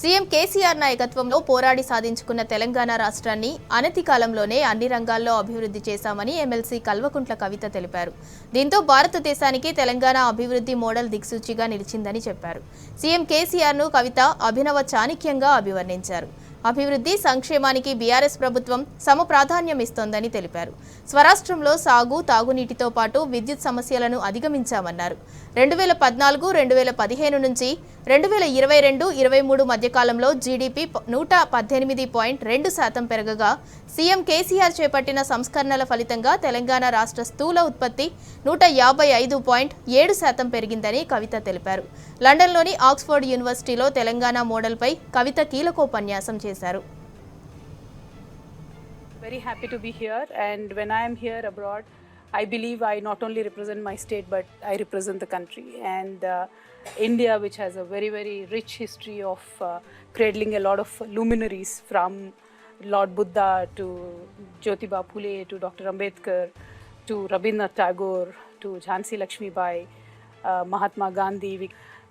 CM KCR నాయకత్వంలో పోరాడి సాధించుకున్న తెలంగాణ రాష్ట్రాన్ని అనతి కాలంలోనే అన్ని రంగాల్లో అభివృద్ధి చేశామని ఎమ్మెల్సీ కల్వకుంట్ల కవిత తెలిపారు. దీంతో భారతదేశానికి తెలంగాణ అభివృద్ధి మోడల్ దిక్సూచిగా నిలిచిందని చెప్పారు. సీఎం కేసీఆర్ను కవిత అభినవ చాణక్యంగా అభివర్ణించారు. అభివృద్ధి సంక్షేమానికి బీఆర్ఎస్ ప్రభుత్వం సమప్రాధాన్యం ఇస్తోందని తెలిపారు. స్వరాష్ట్రంలో సాగు తాగునీటితో పాటు విద్యుత్ సమస్యలను అధిగమించామన్నారు. 2014-2015 నుంచి 2022-23 మధ్యకాలంలో జీడీపీ 118.2% పెరగగా సీఎం కేసీఆర్ చేపట్టిన సంస్కరణల ఫలితంగా తెలంగాణ రాష్ట్ర స్థూల ఉత్పత్తి 155.7% పెరిగిందని కవిత తెలిపారు. లండన్లోని ఆక్స్ఫర్డ్ యూనివర్సిటీలో తెలంగాణ మోడల్పై కవిత కీలకోపన్యాసం చేశారు. Very happy to be here, and when I am here abroad, I believe I not only represent my state but I represent the country and India, which has a very, very rich history of cradling a lot of luminaries from Lord Buddha to Jyotiba Phule to Dr. Ambedkar to Rabindranath Tagore to Jhansi Lakshmibai, Mahatma Gandhi.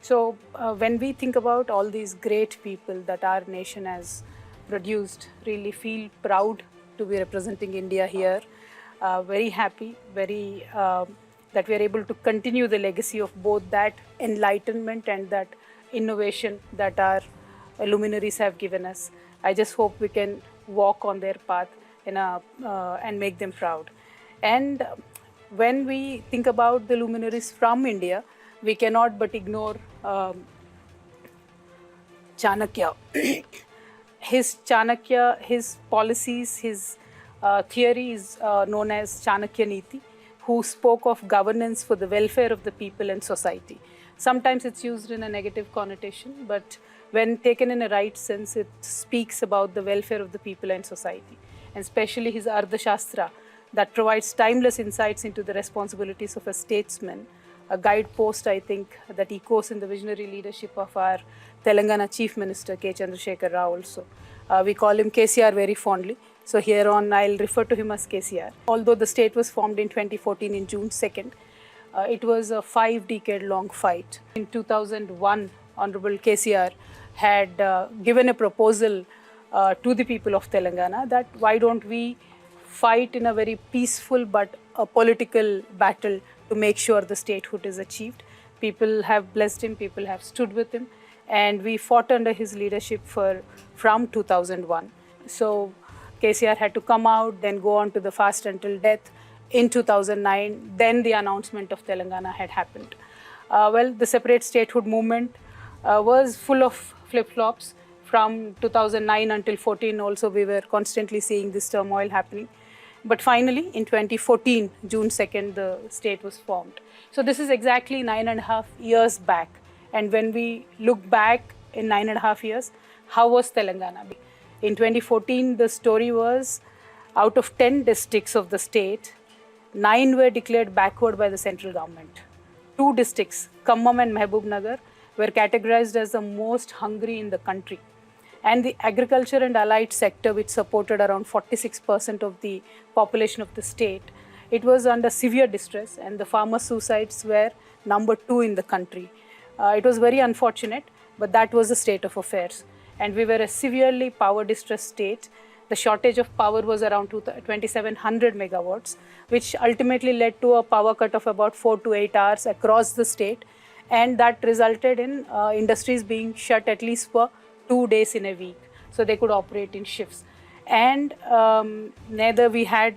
So when we think about all these great people that our nation has produced, really feel proud to be representing India here. Very happy, that we are able to continue the legacy of both that enlightenment and that innovation that our luminaries have given us. I just hope we can walk on their path and make them proud. And when we think about the luminaries from India, we cannot but ignore Chanakya. His policies, his theory is known as Chanakya Niti, who spoke of governance for the welfare of the people and society. Sometimes it's used in a negative connotation, but when taken in a right sense, it speaks about the welfare of the people and society. And especially his Ardhashastra, that provides timeless insights into the responsibilities of a statesman, a guidepost, I think, that echoes in the visionary leadership of our Telangana Chief Minister, K. Chandrasekhar Rao also. We call him KCR very fondly. So here on, I'll refer to him as KCR. Although the state was formed in 2014 in June 2nd, it was a 5-decade-long fight. In 2001, Honorable KCR had given a proposal to the people of Telangana that why don't we fight in a very peaceful but a political battle to make sure the statehood is achieved. People have blessed him, people have stood with him, and we fought under his leadership from 2001. So KCR had to come out, then go on to the fast until death. In 2009, then the announcement of Telangana had happened. The separate statehood movement was full of flip-flops. From 2009 until 14 also, we were constantly seeing this turmoil happening. But finally, in 2014, June 2nd, the state was formed. So this is exactly 9.5 years back. And when we look back in 9.5 years, how was Telangana? In 2014, the story was out of 10 districts of the state, 9 were declared backward by the central government. 2 districts, Khammam and Mahbubnagar, were categorized as the most hungry in the country. And the agriculture and allied sector, which supported around 46% of the population of the state, it was under severe distress, and the farmer suicides were number 2 in the country. It was very unfortunate, but that was the state of affairs. And we were a severely power distressed state. The shortage of power was around 2,700 megawatts, which ultimately led to a power cut of about 4 to 8 hours across the state. And that resulted in industries being shut at least for 2 days in a week, so they could operate in shifts. And neither we had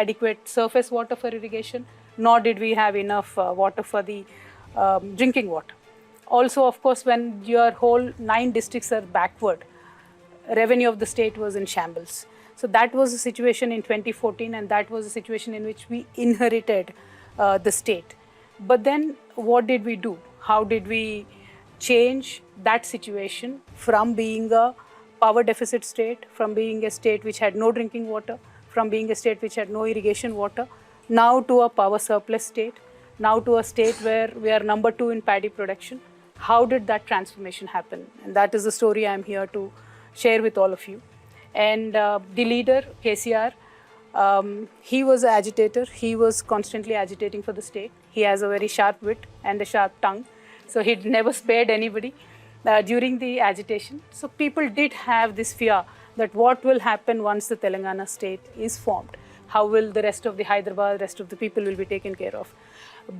adequate surface water for irrigation, nor did we have enough water for the drinking water. Also, of course, when your whole 9 districts are backward, revenue of the state was in shambles. So that was the situation in 2014, and that was the situation in which we inherited the state. But then what did we do? How did we change that situation from being a power deficit state, from being a state which had no drinking water, from being a state which had no irrigation water, now to a power surplus state, now to a state where we are number 2 in paddy production? How did that transformation happen? And that is the story I am here to share with all of you. And the leader, KCR, he was an agitator. He was constantly agitating for the state. He has a very sharp wit and a sharp tongue. So he never spared anybody. during the agitation. So people did have this fear that what will happen once the Telangana state is formed? How will the rest of the Hyderabad, rest of the people will be taken care of?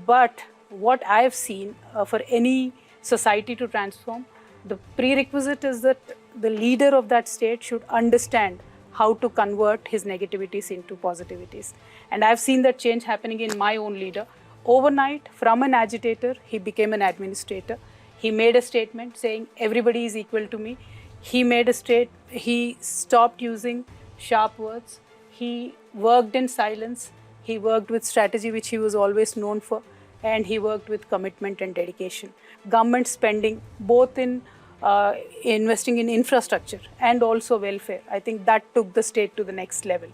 But what I have seen for any society to transform, the prerequisite is that the leader of that state should understand how to convert his negativities into positivities. And I've seen that change happening in my own leader. Overnight, from an agitator, he became an administrator. He made a statement saying everybody is equal to me. He stopped using sharp words. He worked in silence. He worked with strategy, which he was always known for, and he worked with commitment and dedication. Government spending, both in investing in infrastructure and also welfare, I think that took the state to the next level.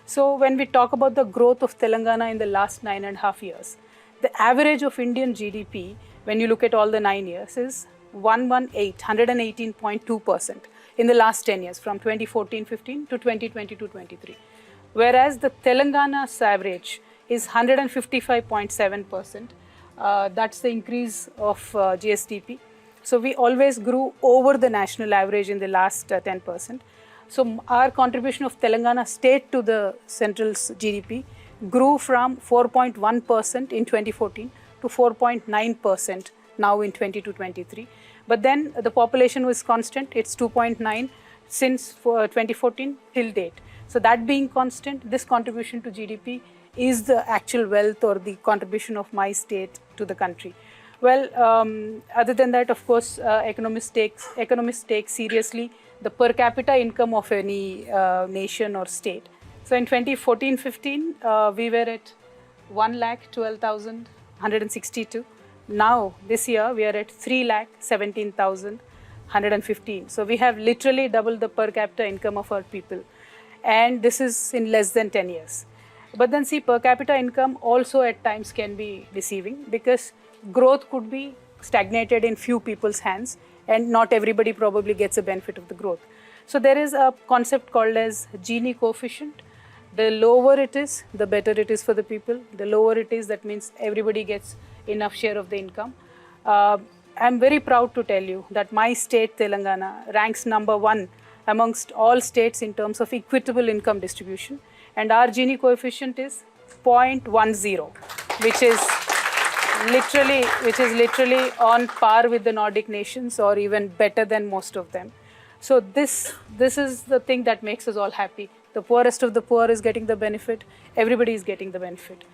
So when we talk about the growth of Telangana in the last 9.5 years, the average of Indian GDP, when you look at all the 9 years, is 118.2% in the last 10 years, from 2014-15 to 2022-23. Whereas the Telangana's average is 155.7%. That's the increase of GSDP. So we always grew over the national average in the last 10%. So our contribution of Telangana state to the central's GDP grew from 4.1% in 2014 to 4.9% now in 22-23. But then the population was constant. It's 2.9 since 2014 till date. So that being constant, this contribution to GDP is the actual wealth or the contribution of my state to the country. Well, other than that, of course, economists take seriously the per capita income of any nation or state. So in 2014-15, we were at 1,12,162. Now, this year, we are at 3,17,115. So we have literally doubled the per capita income of our people. And this is in less than 10 years. But then see, per capita income also at times can be deceiving, because growth could be stagnated in few people's hands and not everybody probably gets a benefit of the growth. So there is a concept called as Gini coefficient. The lower it is, the better it is for the people. The lower it is, that means everybody gets enough share of the income. I'm very proud to tell you that my state, Telangana, ranks #1 amongst all states in terms of equitable income distribution. And our Gini coefficient is 0.10, which is literally on par with the Nordic nations, or even better than most of them. So this is the thing that makes us all happy. The poorest of the poor is getting the benefit. Everybody is getting the benefit.